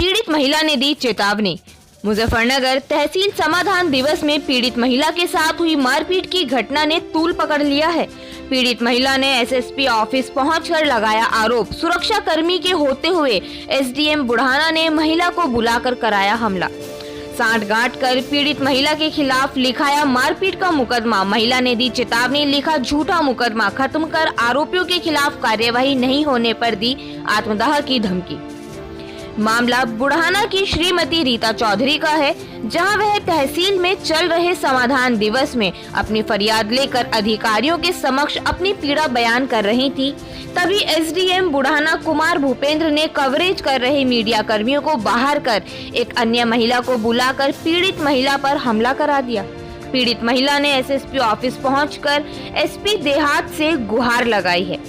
पीड़ित महिला ने दी चेतावनी। मुजफ्फरनगर तहसील समाधान दिवस में पीड़ित महिला के साथ हुई मारपीट की घटना ने तूल पकड़ लिया है। पीड़ित महिला ने एसएसपी ऑफिस पहुंचकर लगाया आरोप। सुरक्षा कर्मी के होते हुए एसडीएम बुढ़ाना ने महिला को बुलाकर कराया हमला। सांठ-गांठ कर पीड़ित महिला के खिलाफ लिखाया मारपीट का मुकदमा। महिला ने दी चेतावनी, लिखा झूठा मुकदमा खत्म कर आरोपियों के खिलाफ कार्यवाही नहीं होने पर दी आत्मदाह की धमकी। मामला बुढ़ाना की श्रीमती रीता चौधरी का है, जहां वह तहसील में चल रहे समाधान दिवस में अपनी फरियाद लेकर अधिकारियों के समक्ष अपनी पीड़ा बयान कर रही थी। तभी एसडीएम बुढ़ाना कुमार भूपेंद्र ने कवरेज कर रहे मीडिया कर्मियों को बाहर कर एक अन्य महिला को बुलाकर पीड़ित महिला पर हमला करा दिया। पीड़ित महिला ने एसएसपी ऑफिस पहुंचकर एसपी देहात से गुहार लगाई है।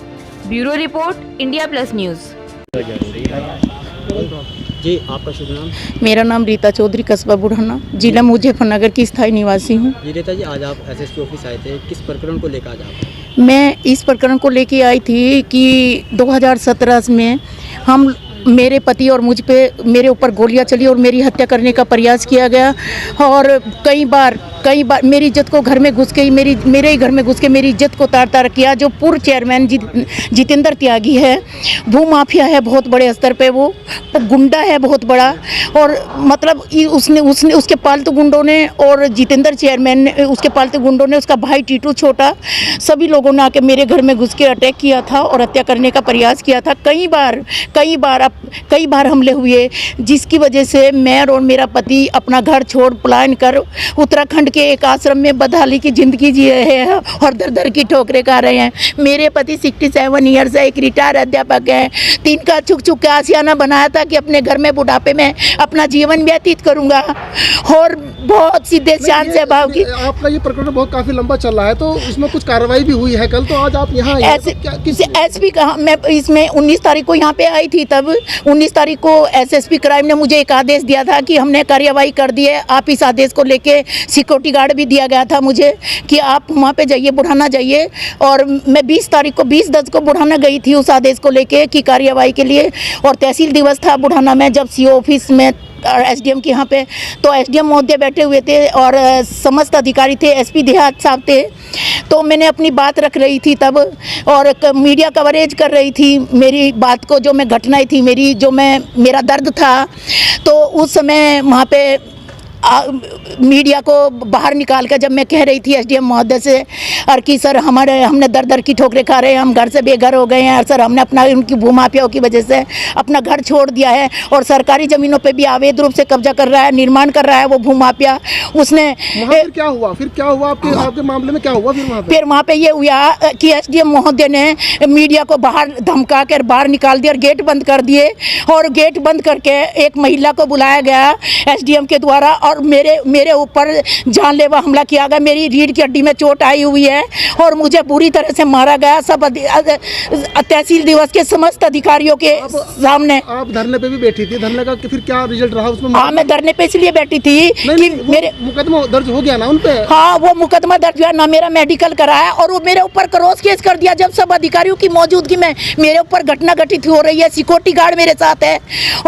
Bureau report, India plus news. जी, आपका शुभ नाम? मेरा नाम रीता चौधरी, कस्बा बुढ़ाना, जिला मुजफ्फरनगर की स्थायी निवासी हूँ। जी रीता जी, आज आप एसएसपी ऑफिस आए थे, किस प्रकरण को लेकर आज आप? मैं इस प्रकरण को लेके आई थी कि 2017 में मेरे पति और मुझ पे मेरे ऊपर गोलियां चली और मेरी हत्या करने का प्रयास किया गया और कई बार मेरी इज्जत को घर में घुस के मेरे ही घर में घुस के मेरी इज्जत को तार किया। जो पूर्व चेयरमैन जितेंद्र त्यागी है, भू माफिया है बहुत बड़े स्तर पे, वो गुंडा है बहुत बड़ा, और मतलब उसने उसके पालतू गुंडों ने और जितेंद्र चेयरमैन ने, उसके पालतू गुंडों ने, उसका भाई टीटू छोटा, सभी लोगों ने आके मेरे घर में घुस के अटैक किया था और हत्या करने का प्रयास किया था। कई बार हमले हुए, जिसकी वजह से मैं और मेरा पति अपना घर छोड़ पलायन कर उत्तराखंड के एक आश्रम में बदहाली की जिंदगी जी रहे हैं और दर की ठोकरें खा रहे हैं। मेरे पति 67 ईयर्स है, एक रिटायर्ड अध्यापक है। तिनका छुक के आशियाना बनाया था कि अपने घर में बुढ़ापे में अपना जीवन व्यतीत करूंगा और बहुत सीधे शान से भाव की। आपका ये प्रकरण बहुत काफी लंबा चल रहा है, तो इसमें कुछ कार्रवाई भी हुई है कल, तो आज आप यहाँ एसपी का मैं इसमें 19 तारीख को यहाँ पे आई थी। तब 19 तारीख को एसएसपी क्राइम ने मुझे एक आदेश दिया था कि हमने कार्यवाही कर दी है। आप इस आदेश को लेके सिक्योरिटी गार्ड भी दिया गया था मुझे कि आप वहाँ पे जाइए, बुढ़ाना जाइए। और मैं 20/10 को बुढ़ाना गई थी उस आदेश को लेके कि कार्यवाही के लिए, और तहसील दिवस था बुढ़ाना में, जब सीओ ऑफिस में एसडीएम के यहाँ पे, तो एसडीएम महोदय बैठे हुए थे और समस्त अधिकारी थे, एसपी देहात साहब थे। तो मैंने अपनी बात रख रही थी तब और मीडिया कवरेज कर रही थी मेरी बात को, जो मैं घटनाएं थी मेरा दर्द था। तो उस समय वहाँ पे मीडिया को बाहर निकाल कर जब मैं कह रही थी एसडीएम महोदय से और कि सर हमने दर की ठोकरें खा रहे हैं, हम घर से बेघर हो गए हैं, और सर हमने अपना उनकी भूमाफियाओं की वजह से अपना घर छोड़ दिया है और सरकारी ज़मीनों पे भी अवैध रूप से कब्जा कर रहा है, निर्माण कर रहा है वो भूमाफिया। उसने फिर क्या हुआ आपके मामले में क्या हुआ? फिर वहाँ पे ये हुआ कि एसडीएम महोदय ने मीडिया को बाहर धमका कर बाहर निकाल दिया और गेट बंद कर दिए, और गेट बंद करके एक महिला को बुलाया गया एसडीएम के द्वारा और मेरे ऊपर जानलेवा हमला किया गया। मेरी रीढ़ की हड्डी में चोट आई हुई है और मुझे बुरी तरह से मारा गया। सब तहसील दिवस के समस्त अधिकारियों के सामने। आप धरने पे भी बैठी थी, धरने का फिर क्या रिजल्ट रहा उसमें? हाँ, मैं धरने पे इसलिए बैठी थी कि मेरे मुकदमा दर्ज हो गया ना उन पे। हाँ, वो मुकदमा दर्ज हुआ ना, मेरा मेडिकल कराया और वो मेरे ऊपर क्रॉस केस कर दिया। जब सब अधिकारियों की मौजूदगी में मेरे ऊपर घटना घटित हो रही है, सिक्योरिटी गार्ड मेरे साथ है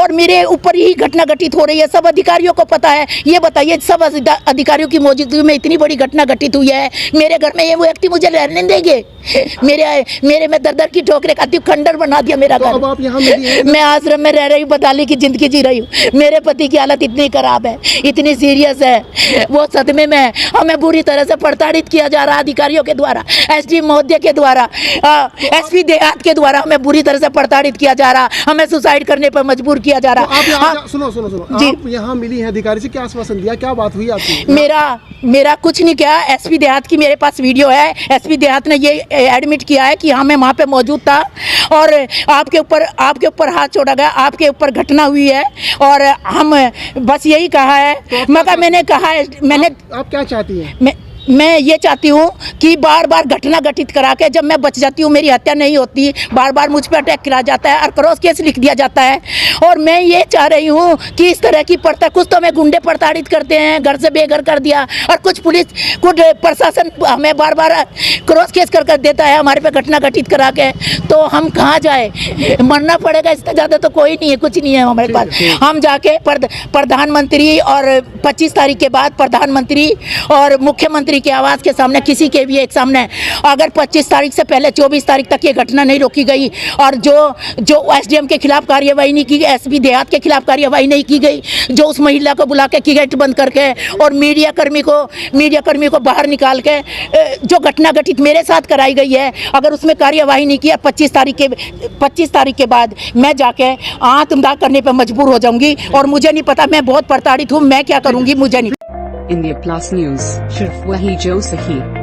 और मेरे ऊपर ही घटना घटित हो रही है, सब अधिकारियों को पता है। ये बताइए, सब अधिकारियों की मौजूदगी में इतनी बड़ी घटना घटित हुई है, मेरे घर में ये व्यक्ति मुझे रहने देंगे? मेरे में दर की ठोकरें खाती, खंडर बना दिया मेरा घर। अब आप यहाँ मिली? मैं आश्रम में रह रही हूँ, बदहाली की जिंदगी जी रही हूँ। मेरे पति की हालत इतनी खराब है, इतनी सीरियस है, वो सदमे में है। हमें बुरी तरह से प्रताड़ित किया जा रहा है अधिकारियों के द्वारा, एसडी महोदय के द्वारा, एसपी देहात के द्वारा हमें बुरी तरह से प्रताड़ित किया जा रहा, हमें सुसाइड करने पर मजबूर किया जा रहा। सुनो, आप यहाँ मिली हैं, अधिकारी से क्या आश्वासन दिया, क्या बात हुई आपकी? मेरा कुछ नहीं किया। एसपी देहात की मेरे पास वीडियो है, एसपी देहात ने ये एडमिट किया है कि हाँ मैं वहाँ पे मौजूद था और आपके ऊपर हाथ छोड़ा गया, आपके ऊपर घटना हुई है और हम बस यही कहा है। मगर मैंने कहा है, आप क्या चाहती हैं? मैं ये चाहती हूँ कि बार बार घटना घटित करा के जब मैं बच जाती हूँ, मेरी हत्या नहीं होती, बार बार मुझ पर अटैक करा जाता है और क्रॉस केस लिख दिया जाता है। और मैं ये चाह रही हूँ कि इस तरह की कुछ तो हमें गुंडे प्रताड़ित करते हैं, घर से बेघर कर दिया, और कुछ पुलिस कुछ प्रशासन हमें बार बार क्रॉस केस कर देता है हमारे पे घटना घटित करा के। तो हम कहाँ जाए, मरना पड़ेगा, इससे ज़्यादा तो कोई नहीं है, कुछ नहीं है हमारे पास। हम जाके प्रधानमंत्री और 25 तारीख के बाद प्रधानमंत्री और मुख्यमंत्री के आवास के सामने, किसी के भी एक सामने, अगर 25 तारीख से पहले 24 तारीख तक ये घटना नहीं रोकी गई और जो एसडीएम के खिलाफ कार्यवाही नहीं की गई, एसपी देहात के खिलाफ कार्यवाही नहीं की गई, जो उस महिला को बुला के गेट बंद करके और मीडिया कर्मी को बाहर निकाल के जो घटना घटित मेरे साथ कराई गई है, अगर उसमें कार्यवाही नहीं किया 25 तारीख के बाद मैं जाके आत्मदाह करने पर मजबूर हो जाऊंगी। और मुझे नहीं पता, मैं बहुत प्रताड़ित हूँ, मैं क्या करूंगी मुझे नहीं। इंडिया प्लस न्यूज, वही जो सही।